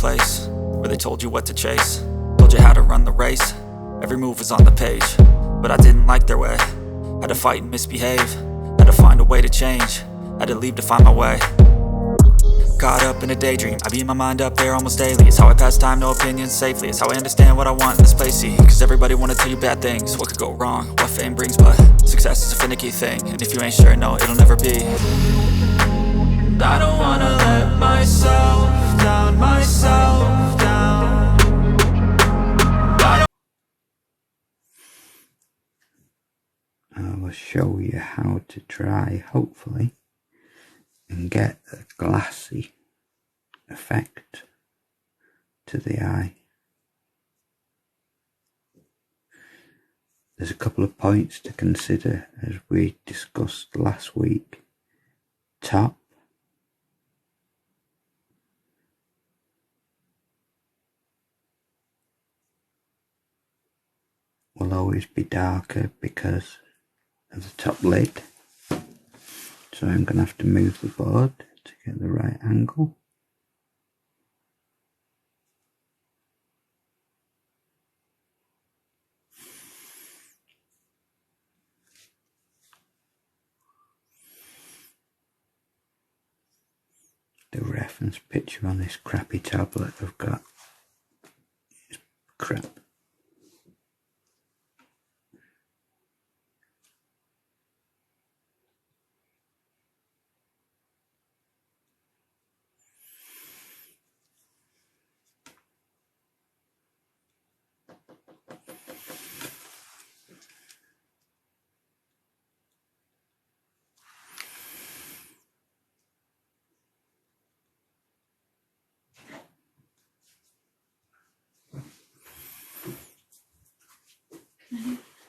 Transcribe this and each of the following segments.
place where they told you what to chase, told you how to run the race. Every move was on the page, but I didn't like their way. Had to fight and misbehave, had to find a way to change, had to leave to find my way. Caught up in a daydream, I beat my mind up there almost daily. It's how I pass time, no opinions safely. It's how I understand what I want in this place, see. Cause everybody wanna tell you bad things, what could go wrong, what fame brings. But success is a finicky thing, and if you ain't sure, no, it'll never be. I don't wanna let myself down, myself down. I will show you how to try, hopefully, and get a glassy effect to the eye. There's a couple of points to consider as we discussed last week. Top will always be darker because of the top lid, so I'm going to have to move the board to get the right angle. The reference picture on this crappy tablet I've got is crap.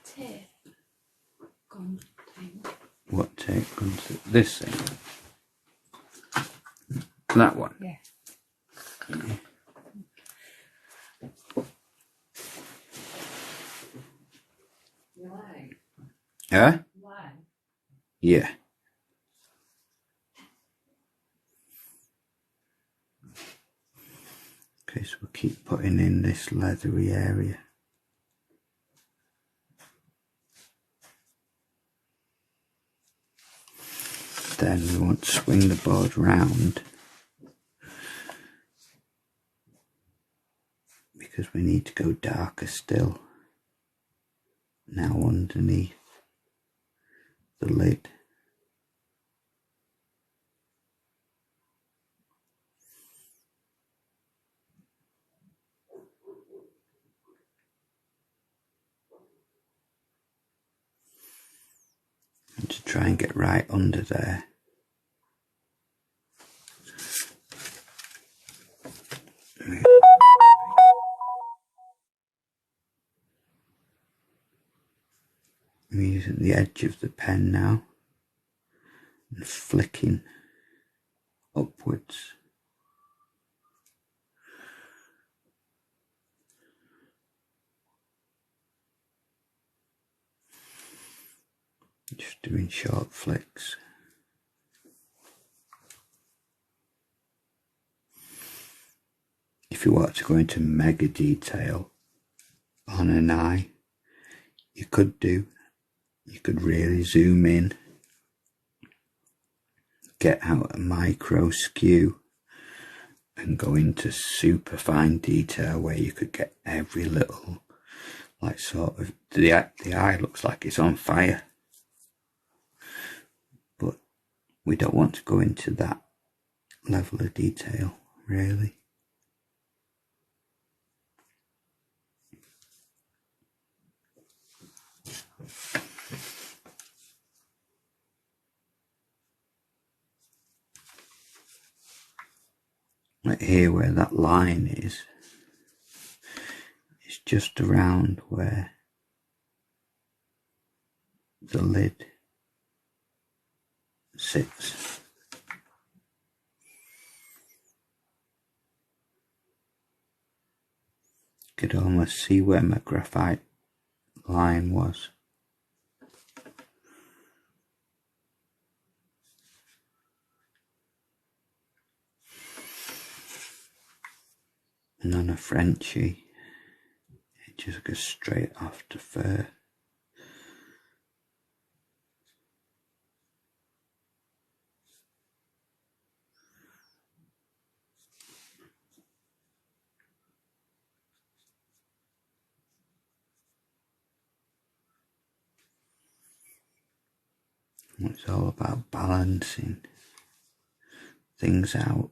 Tape gun thing. What tape guns? This thing? That one? Yeah. Line. Huh? Line. Yeah. Okay, so we'll keep putting in this leathery area. Then we want to swing the board round because we need to go darker still now underneath the lid. And to try and get right under there. I'm using the edge of the pen now and flicking upwards. Just doing short flicks. If you want to go into mega detail on an eye, you could really zoom in, get out a micro skew and go into super fine detail where you could get every little, like sort of, the eye looks like it's on fire. But we don't want to go into that level of detail, really. Right here where that line is, it's just around where the lid sits. You could almost see where my graphite line was. And on a Frenchie, it just goes straight off to fur. It's all about balancing things out.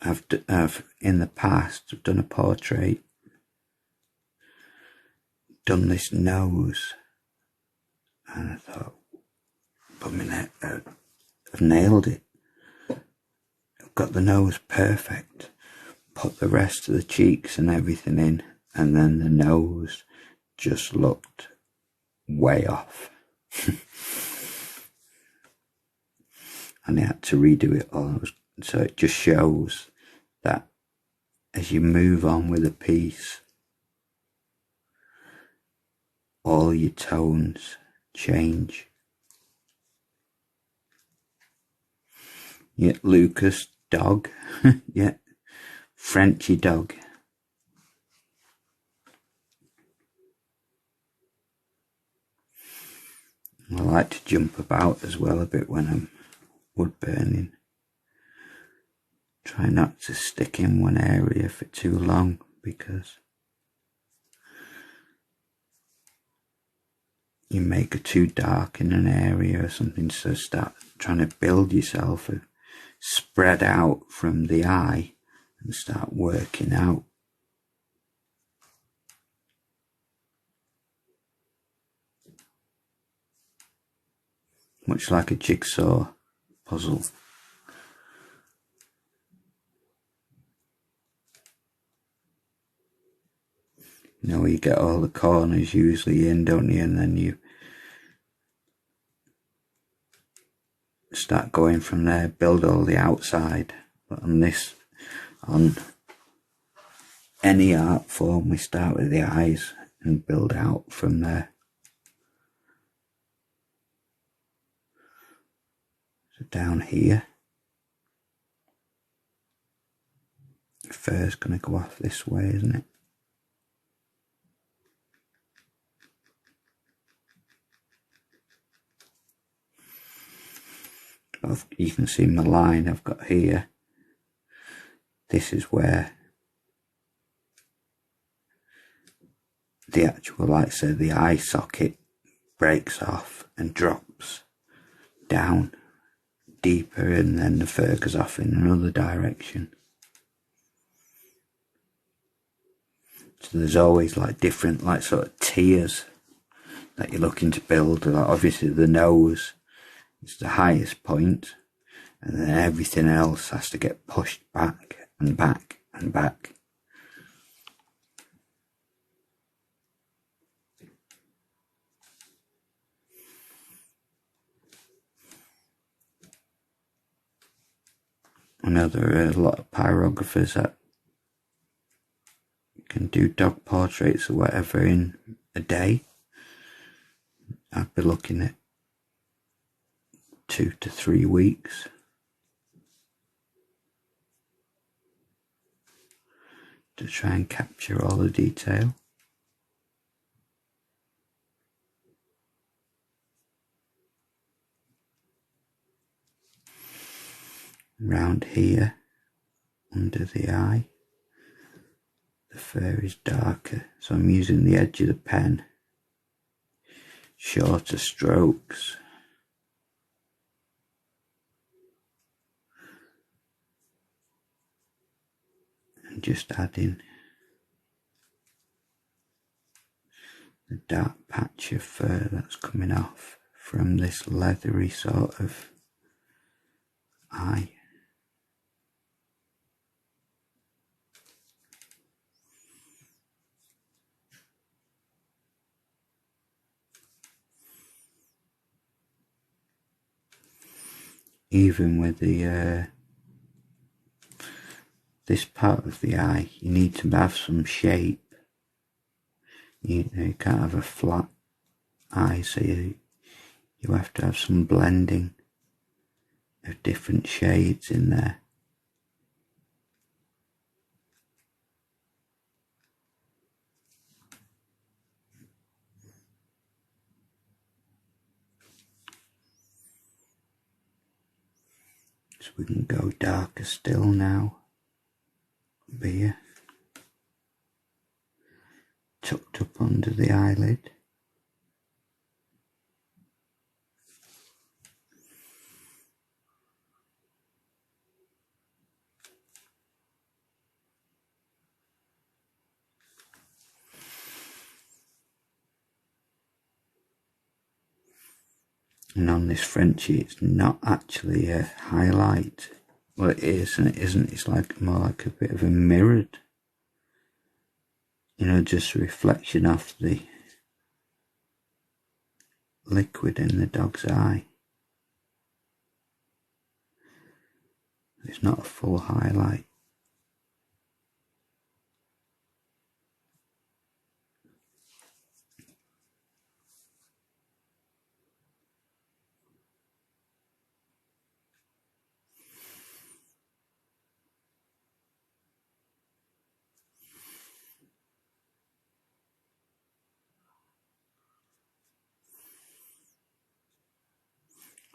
I've in the past I've done a portrait, done this nose, and I thought, I've nailed it. I've got the nose perfect. Put the rest of the cheeks and everything in, and then the nose just looked way off. And I had to redo it all. So it just shows that as you move on with a piece, all your tones change. Yeah, Lucas, dog. Yeah, Frenchie dog. I like to jump about as well a bit when I'm wood burning. Try not to stick in one area for too long, because you make it too dark in an area or something, so start trying to build yourself a spread out from the eye and start working out. Much like a jigsaw puzzle. You know, you get all the corners usually in, don't you? And then you start going from there, build all the outside. But on any art form, we start with the eyes and build out from there. So down here, the fur's going to go off this way, isn't it? You can see my line I've got here. This is where the actual, like I said, the eye socket breaks off and drops down deeper, and then the fur goes off in another direction. So there's always like different, like sort of tiers that you're looking to build. Like obviously the nose is the highest point, and then everything else has to get pushed back and back and back. I know there are a lot of pyrographers that can do dog portraits or whatever in a day. I'd be looking at 2 to 3 weeks. To try and capture all the detail. Round here, under the eye, the fur is darker, so I'm using the edge of the pen, shorter strokes. And just adding the dark patch of fur that's coming off from this leathery sort of eye. Even with the this part of the eye, you need to have some shape. You can't have a flat eye, so you have to have some blending of different shades in there. So we can go darker still now. Here, tucked up under the eyelid. And on this Frenchie, it's not actually a highlight. Well, it is and it isn't. It's like more like a bit of a mirrored, just a reflection off the liquid in the dog's eye. It's not a full highlight.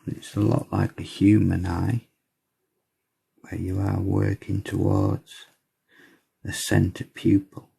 It's a lot like a human eye, where you are working towards the centre pupil.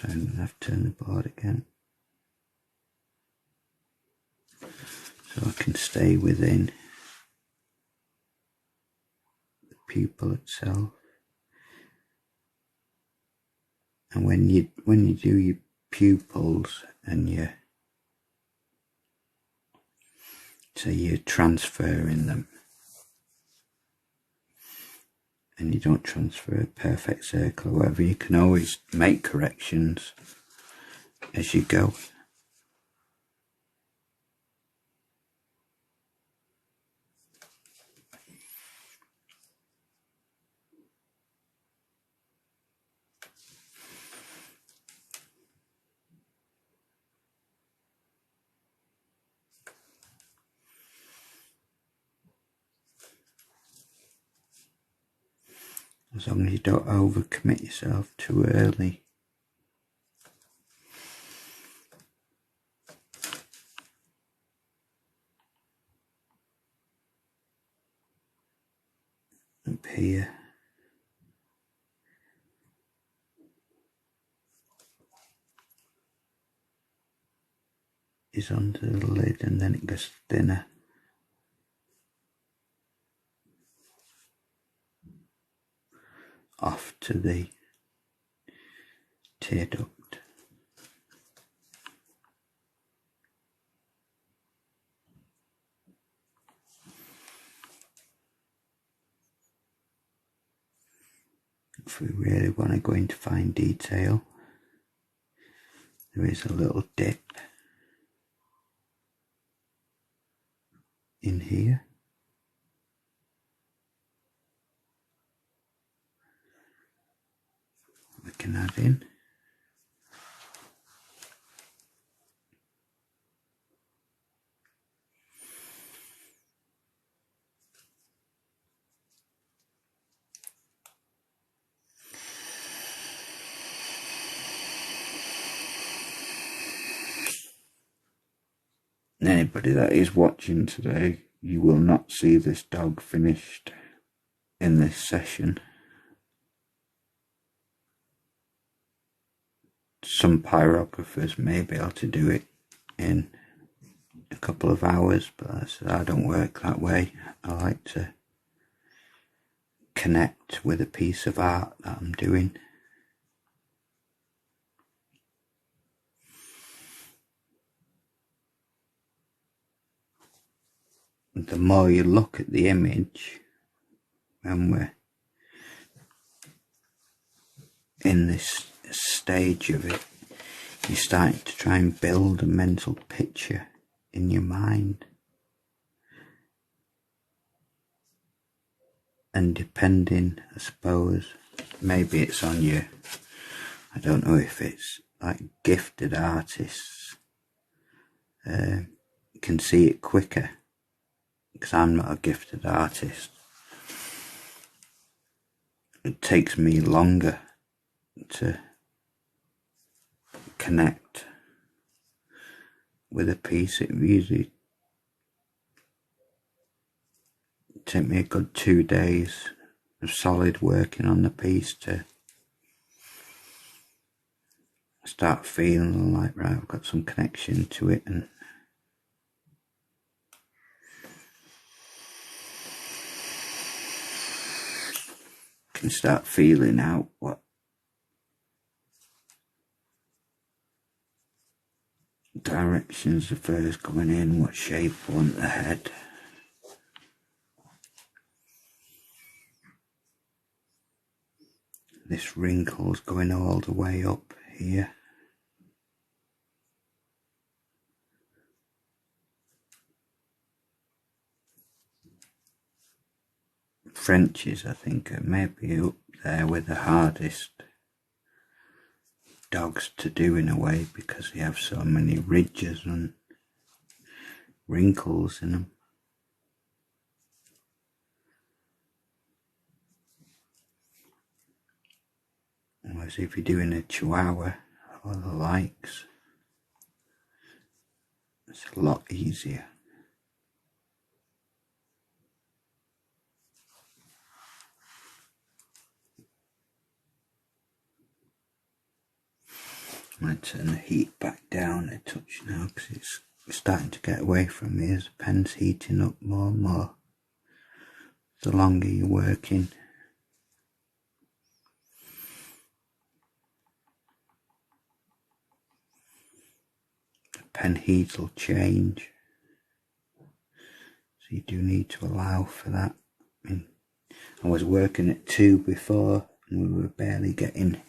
So I'm going to have to turn the board again, so I can stay within the pupil itself. And when you do your pupils and you're transferring them, and you don't transfer a perfect circle or whatever, you can always make corrections as you go. As long as you don't overcommit yourself too early. Up here is under the lid, and then it gets thinner. Off to the tear duct. If we really want to go into fine detail, there is a little dip in here. We can add in. Anybody that is watching today, you will not see this dog finished in this session. Some pyrographers may be able to do it in a couple of hours, but I don't work that way. I like to connect with a piece of art that I'm doing. The more you look at the image when we're in this stage of it, you're starting to try and build a mental picture in your mind. And depending, I suppose, maybe it's on you, I don't know if it's like gifted artists can see it quicker, because I'm not a gifted artist. It takes me longer to connect with a piece. It usually take me a good 2 days of solid working on the piece to start feeling like, right, I've got some connection to it, and can start feeling out what directions the fur's going in, what shape I want the head. This wrinkle's going all the way up here. Frenchies, I think, are maybe up there with the hardest dogs to do in a way, because they have so many ridges and wrinkles in them. Whereas if you're doing a Chihuahua or the likes, it's a lot easier. I'm going to turn the heat back down a touch now, because it's starting to get away from me as the pen's heating up more and more the longer you're working. The pen heat will change, so you do need to allow for that. I was working at 2 before and we were barely getting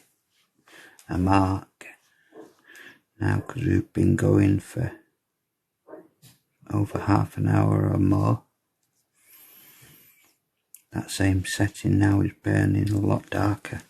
a mark. Now, because we've been going for over half an hour or more, that same setting now is burning a lot darker.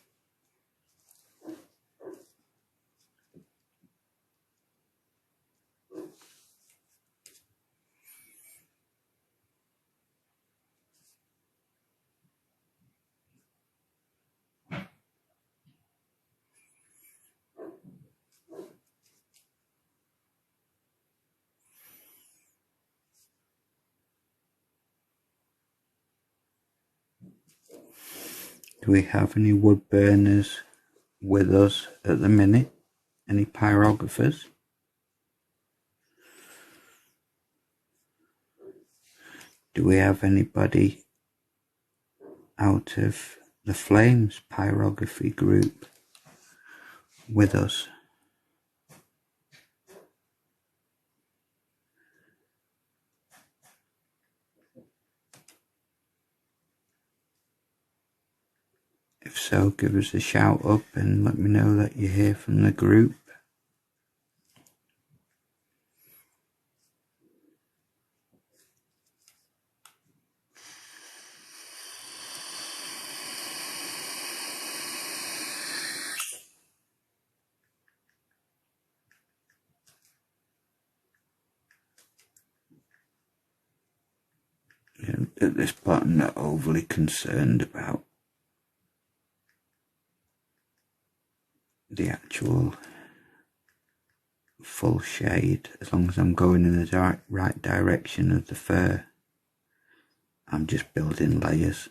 Do we have any wood burners with us at the minute? Any pyrographers? Do we have anybody out of the Flames Pyrography group with us? If so, give us a shout up and let me know that you're here from the group. At this point, I'm not overly concerned about the actual full shade, as long as I'm going in the right direction of the fur. I'm just building layers.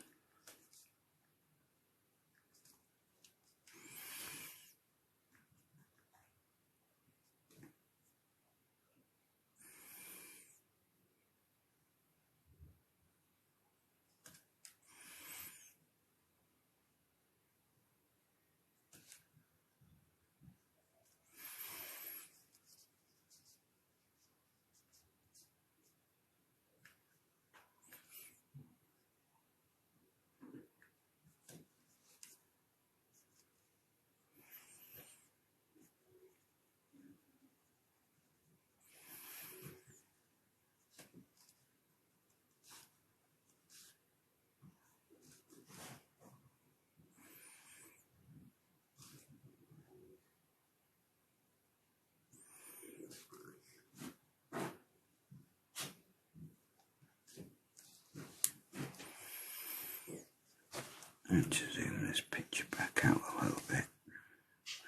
And to zoom this picture back out a little bit.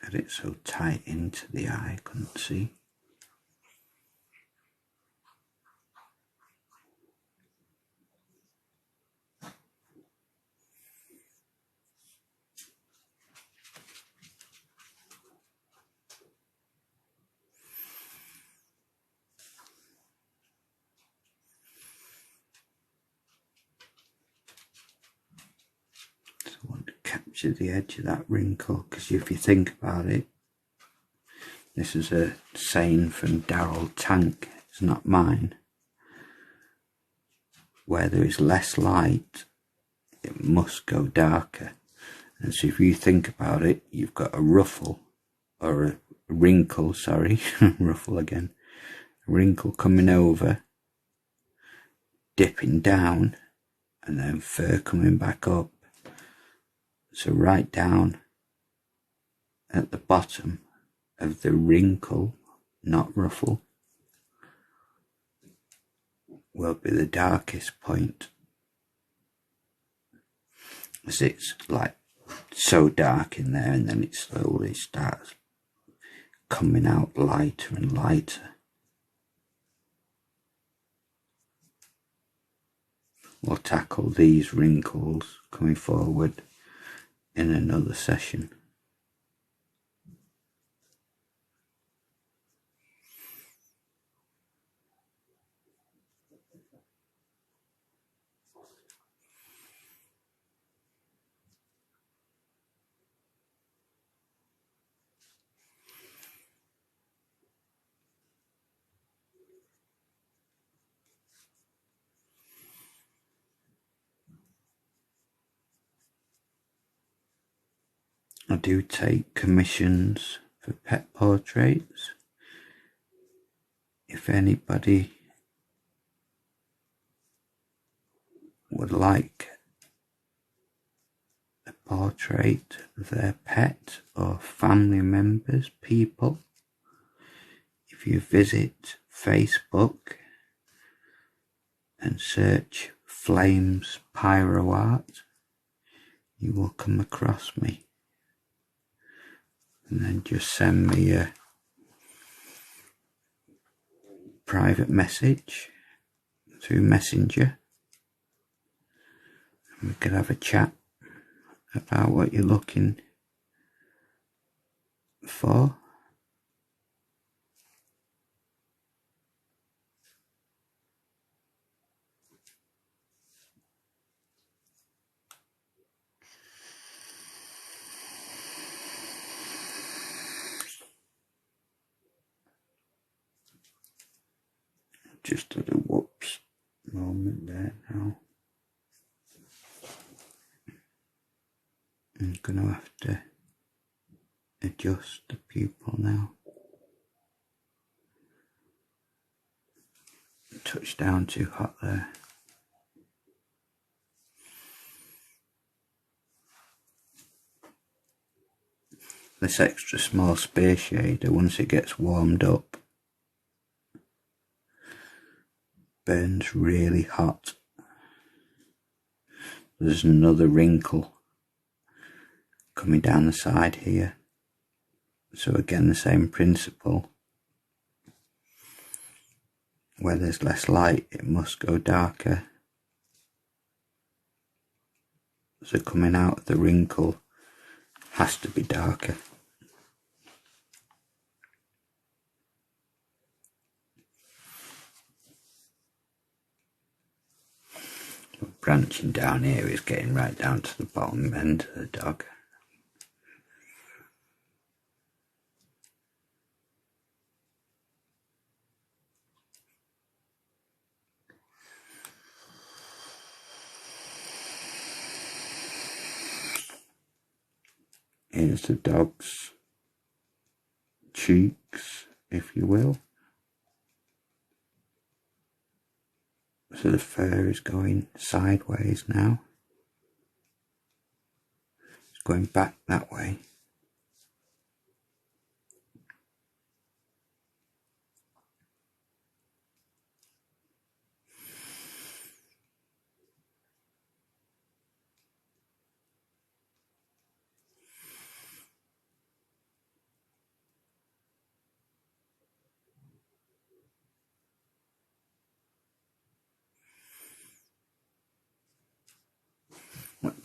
Had it so tight into the eye, I couldn't see. So I want to capture the edge of that wrinkle, because if you think about it, this is a saying from Daryl Tank, it's not mine. Where there is less light, it must go darker. And so if you think about it, you've got a ruffle, or a wrinkle, sorry, ruffle again, a wrinkle coming over, dipping down, and then fur coming back up. So right down at the bottom of the wrinkle, not ruffle, will be the darkest point, as it's like so dark in there, and then it slowly starts coming out lighter and lighter. We'll tackle these wrinkles coming forward in another session. I do take commissions for pet portraits. If anybody would like a portrait of their pet or family members, people, if you visit Facebook and search Flames Pyro Art, you will come across me. And then just send me a private message through Messenger, and we could have a chat about what you're looking for. Just at a whoops moment there now. I'm going to have to adjust the pupil now. Touch down too hot there. This extra small space shader, once it gets warmed up, burns really hot. There's another wrinkle coming down the side here. So again, the same principle. Where there's less light, it must go darker. So coming out of the wrinkle has to be darker. Branching down here is getting right down to the bottom end of the dog. Here's the dog's cheeks, if you will. So the fur is going sideways now. It's going back that way.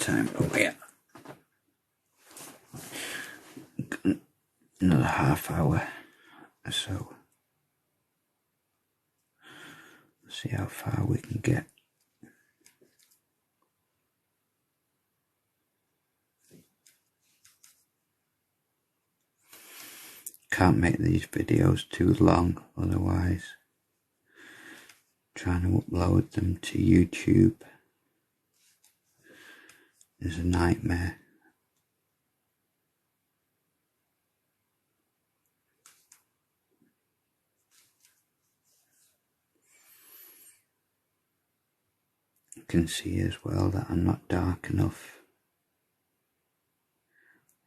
time, but yeah, another half hour or so. See how far we can get. Can't make these videos too long, otherwise trying to upload them to YouTube is a nightmare. You can see as well that I'm not dark enough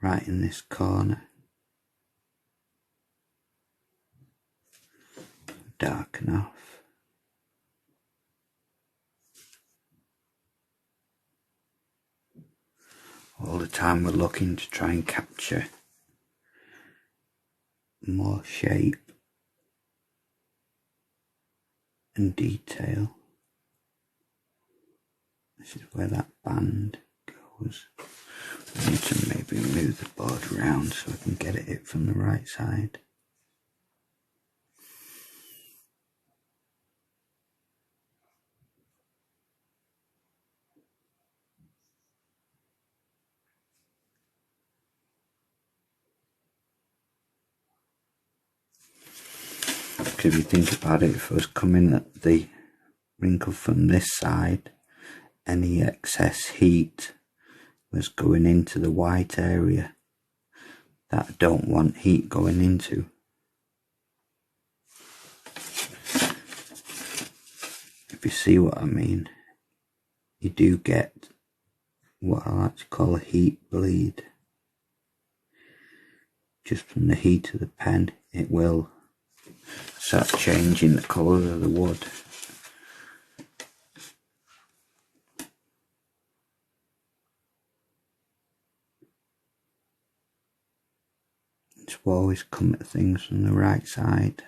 right in this corner. Dark enough. All the time we're looking to try and capture more shape and detail. This is where that band goes. We need to maybe move the board around so we can get at it from the right side. Because if you think about it, if I was coming at the wrinkle from this side, any excess heat was going into the white area that I don't want heat going into. If you see what I mean, you do get what I like to call a heat bleed. Just from the heat of the pen, it will start changing the colour of the wood. To always come at things from the right side.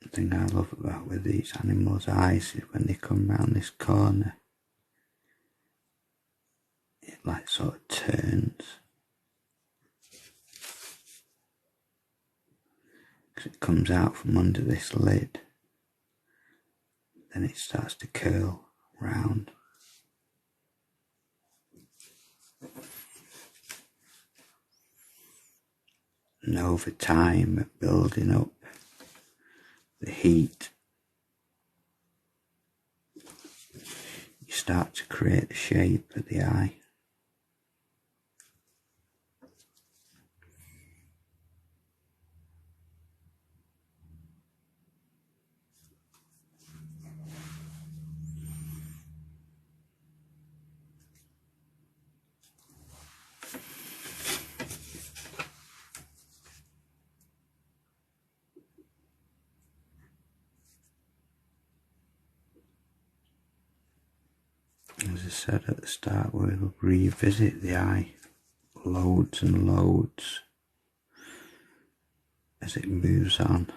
The thing I love about with these animals' eyes is when they come round this corner, it like sort of turns. Because it comes out from under this lid, then it starts to curl round. And over time, building up the heat, you start to create the shape of the eye. As I said at the start, we'll revisit the eye loads and loads as it moves on.